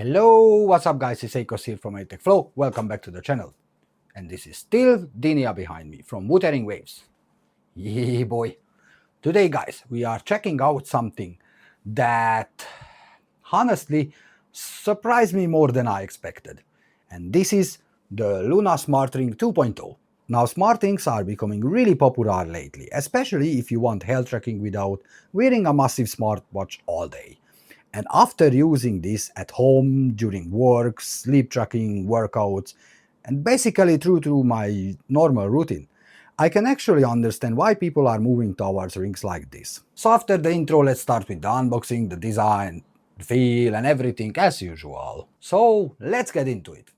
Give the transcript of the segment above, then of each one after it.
Hello, what's up guys, it's Eikos here from Tech Flow. Welcome back to the channel. And this is still Dinia behind me from Wuthering Waves. Yeah boy. Today guys, we are checking out something that honestly surprised me more than I expected. And this is the Luna SmartRing 2.0. Now SmartRings are becoming really popular lately, especially if you want health tracking without wearing a massive smartwatch all day. And after using this at home, during work, sleep tracking, workouts, and basically through my normal routine, I can actually understand why people are moving towards rings like this. So after the intro, let's start with the unboxing, the design, the feel, and everything as usual. So let's get into it.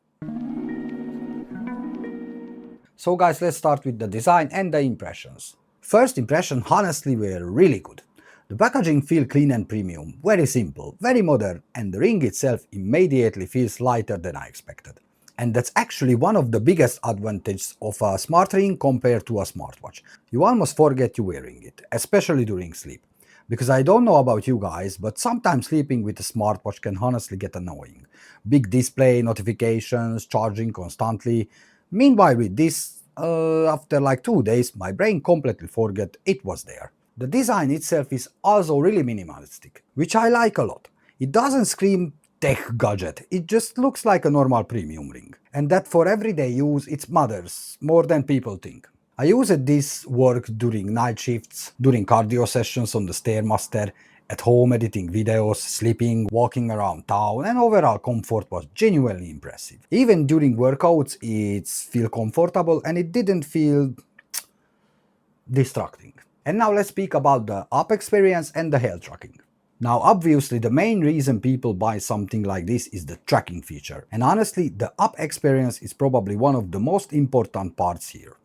So guys, let's start with the design and the impressions. First impression honestly were really good. The packaging feels clean and premium, very simple, very modern, and the ring itself immediately feels lighter than I expected. And that's actually one of the biggest advantages of a smart ring compared to a smartwatch. You almost forget you're wearing it, especially during sleep. Because I don't know about you guys, but sometimes sleeping with a smartwatch can honestly get annoying. Big display, notifications, charging constantly. Meanwhile with this, after like 2 days, my brain completely forgot it was there. The design itself is also really minimalistic, which I like a lot. It doesn't scream tech gadget, it just looks like a normal premium ring. And that for everyday use it matters more than people think. I used this work during night shifts, during cardio sessions on the stairmaster, at home editing videos, sleeping, walking around town, and overall comfort was genuinely impressive. Even during workouts it felt comfortable and it didn't feel distracting. And now let's speak about the app experience and the health tracking. Now obviously the main reason people buy something like this is the tracking feature, and honestly the app experience is probably one of the most important parts here.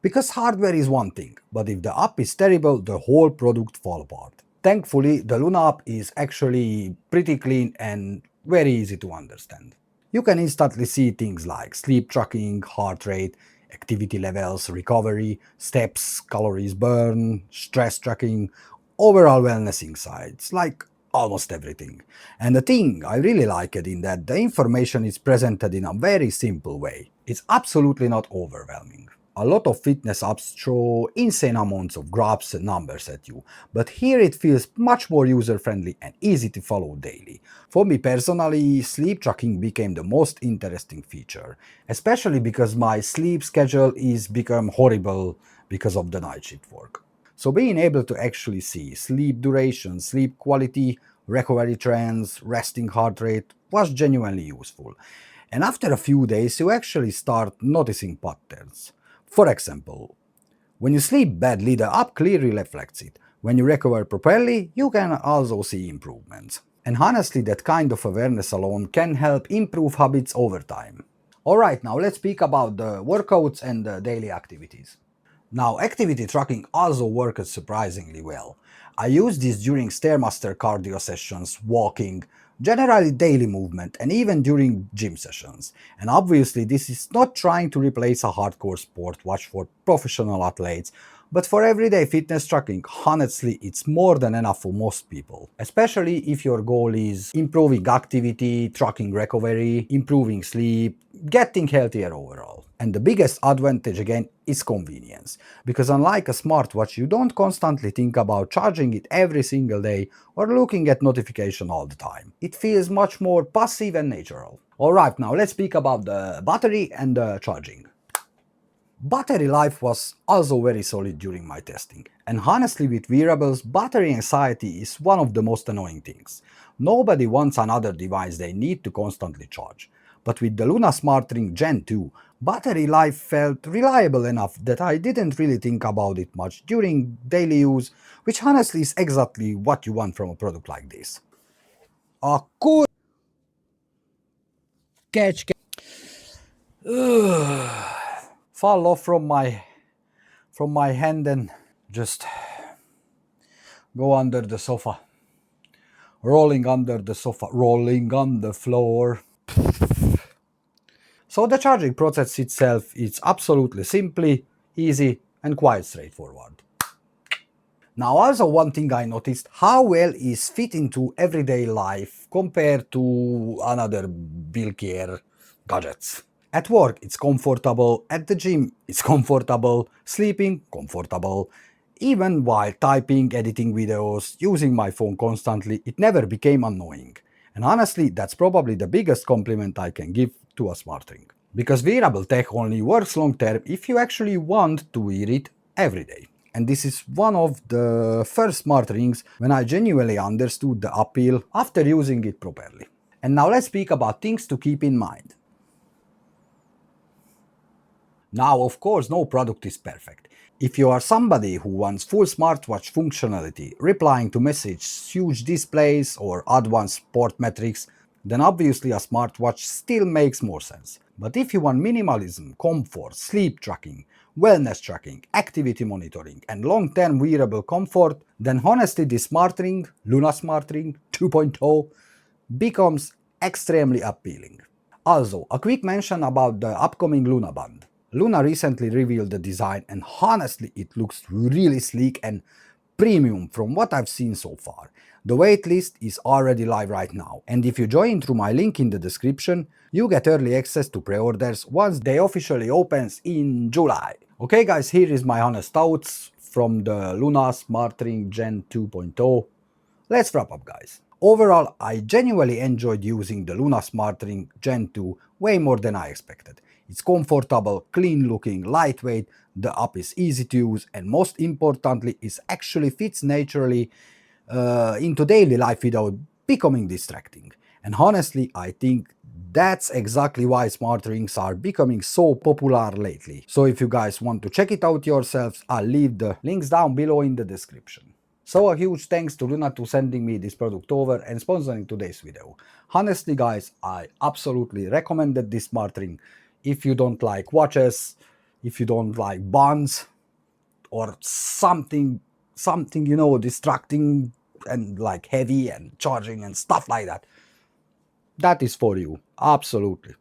Because hardware is one thing, but if the app is terrible, the whole product falls apart. Thankfully the Luna app is actually pretty clean and very easy to understand. You can instantly see things like sleep tracking, heart rate, activity levels, recovery, steps, calories burned, stress tracking, overall wellness insights, like almost everything. And the thing I really like it in that the information is presented in a very simple way. It's absolutely not overwhelming. A lot of fitness apps throw insane amounts of graphs and numbers at you, but here it feels much more user-friendly and easy to follow daily. For me personally, sleep tracking became the most interesting feature, especially because my sleep schedule is become horrible because of the night shift work. So being able to actually see sleep duration, sleep quality, recovery trends, resting heart rate was genuinely useful. And after a few days, you actually start noticing patterns. For example, when you sleep badly, the app clearly reflects it. When you recover properly, you can also see improvements. And honestly, that kind of awareness alone can help improve habits over time. Alright, now let's speak about the workouts and the daily activities. Now, activity tracking also works surprisingly well. I use this during stairmaster cardio sessions, walking, generally daily movement, and even during gym sessions. And obviously, this is not trying to replace a hardcore sport watch for professional athletes, but for everyday fitness tracking, honestly, it's more than enough for most people. Especially if your goal is improving activity, tracking recovery, improving sleep, getting healthier overall. And the biggest advantage again is convenience, because unlike a smartwatch, you don't constantly think about charging it every single day or looking at notification all the time. It feels much more passive and natural. Alright, now let's speak about the battery and the charging. Battery life was also very solid during my testing, and honestly with wearables, battery anxiety is one of the most annoying things. Nobody wants another device they need to constantly charge. But with the Luna Smart Ring Gen 2, battery life felt reliable enough that I didn't really think about it much during daily use, which honestly is exactly what you want from a product like this. A cool catch fall off from my hand and just go under the sofa, rolling under the sofa, rolling on the floor. So the charging process itself is absolutely simply, easy and quite straightforward. Now also one thing I noticed, how well is fit into everyday life compared to another bulkier gadgets. At work it's comfortable, at the gym it's comfortable, sleeping comfortable, even while typing, editing videos, using my phone constantly, it never became annoying. And honestly, that's probably the biggest compliment I can give to a smart ring. Because wearable tech only works long term if you actually want to wear it every day. And this is one of the first smart rings when I genuinely understood the appeal after using it properly. And now let's speak about things to keep in mind. Now, of course, no product is perfect. If you are somebody who wants full smartwatch functionality, replying to messages, huge displays, or advanced sport metrics, then obviously a smartwatch still makes more sense. But if you want minimalism, comfort, sleep tracking, wellness tracking, activity monitoring, and long-term wearable comfort, then honestly this smart ring, Luna Smart Ring 2.0, becomes extremely appealing. Also, a quick mention about the upcoming Luna band. Luna recently revealed the design and honestly it looks really sleek and premium from what I've seen so far. The waitlist is already live right now, and if you join through my link in the description, you get early access to pre-orders once they officially opens in July. Okay guys, here is my honest thoughts from the Luna Smart Ring Gen 2.0. Let's wrap up guys. Overall, I genuinely enjoyed using the Luna Smart Ring Gen 2 way more than I expected. It's comfortable, clean looking, lightweight, the app is easy to use, and most importantly, it actually fits naturally into daily life without becoming distracting. And honestly, I think that's exactly why smart rings are becoming so popular lately. So if you guys want to check it out yourselves, I'll leave the links down below in the description. So a huge thanks to Luna to sending me this product over and sponsoring today's video. Honestly guys, I absolutely recommended this smart ring. If you don't like watches, if you don't like bands, or something distracting and like heavy and charging and stuff like that, that is for you. Absolutely,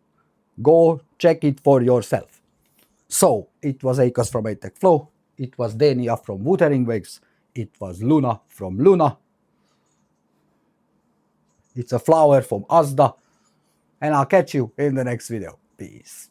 go check it for yourself. So it was Akos from ATech Flow, it was Denia from Wuthering Waves, it was Luna from Luna, it's a flower from Asda, and I'll catch you in the next video. Peace.